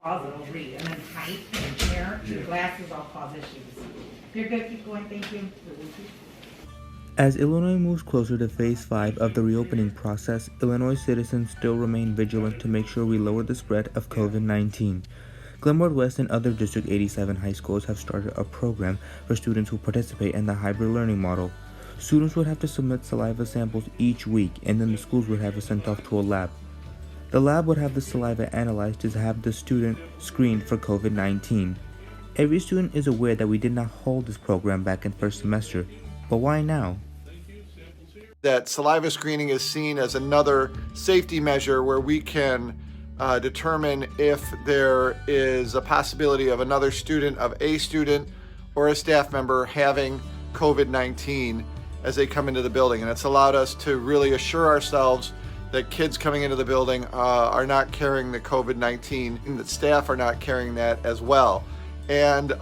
Cause it'll read, and then height and chair, your glasses all cause issues. If you're good, keep going, thank you. As Illinois moves closer to Phase 5 of the reopening process, Illinois citizens still remain vigilant to make sure we lower the spread of COVID-19. Glenbard West and other District 87 high schools have started a program for students who participate in the hybrid learning model. Students would have to submit saliva samples each week, and then the schools would have it sent off to a lab. The lab would have the saliva analyzed to have the student screened for COVID-19. Every student is aware that we did not hold this program back in first semester, but why now? That saliva screening is seen as another safety measure where we can determine if there is a possibility of another student, of a student or a staff member having COVID-19 as they come into the building. And it's allowed us to really assure ourselves that kids coming into the building are not carrying the COVID-19, and that staff are not carrying that as well. And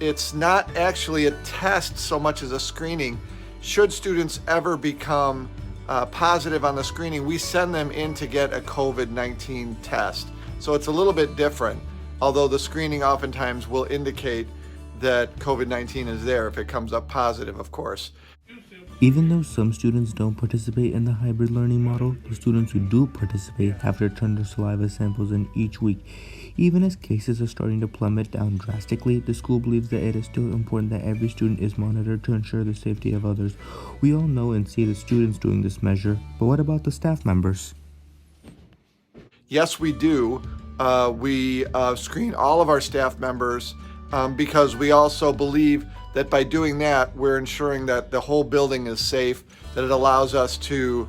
it's not actually a test so much as a screening. Should students ever become positive on the screening, we send them in to get a COVID-19 test. So it's a little bit different, although the screening oftentimes will indicate that COVID-19 is there if it comes up positive, of course. Even though some students don't participate in the hybrid learning model, the students who do participate have to turn their saliva samples in each week. Even as cases are starting to plummet down drastically, the school believes that it is still important that every student is monitored to ensure the safety of others. We all know and see the students doing this measure, but what about the staff members? Yes, we do. We screen all of our staff members because we also believe that by doing that, we're ensuring that the whole building is safe, that it allows us to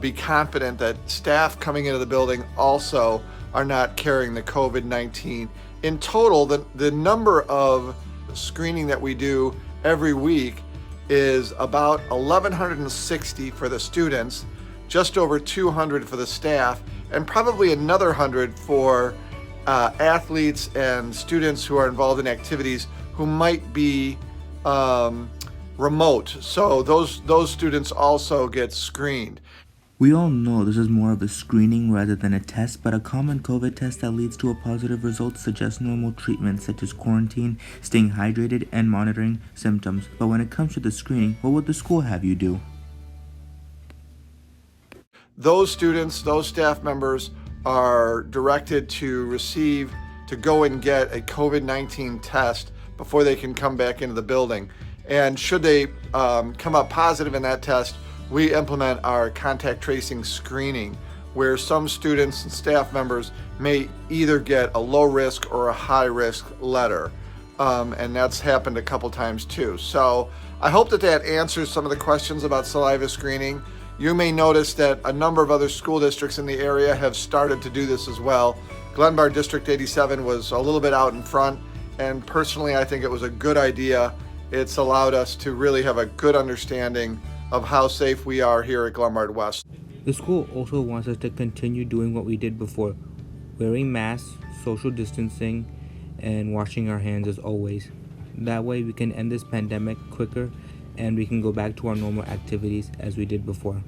be confident that staff coming into the building also are not carrying the COVID-19. In total, the number of screening that we do every week is about 1,160 for the students, just over 200 for the staff, and probably another 100 for athletes and students who are involved in activities who might be remote. So those students also get screened. We all know this is more of a screening rather than a test, but a common COVID test that leads to a positive result suggests normal treatments such as quarantine, staying hydrated, and monitoring symptoms. But when it comes to the screening, what would the school have you do? Those students, those staff members are directed to go and get a COVID-19 test before they can come back into the building. And should they come up positive in that test, we implement our contact tracing screening, where some students and staff members may either get a low risk or a high risk letter. And that's happened a couple times too. So I hope that answers some of the questions about saliva screening. You may notice that a number of other school districts in the area have started to do this as well. Glenbard District 87 was a little bit out in front, and personally I think it was a good idea. It's allowed us to really have a good understanding of how safe we are here at Glenbard West. The school also wants us to continue doing what we did before, wearing masks, social distancing, and washing our hands as always. That way we can end this pandemic quicker and we can go back to our normal activities as we did before.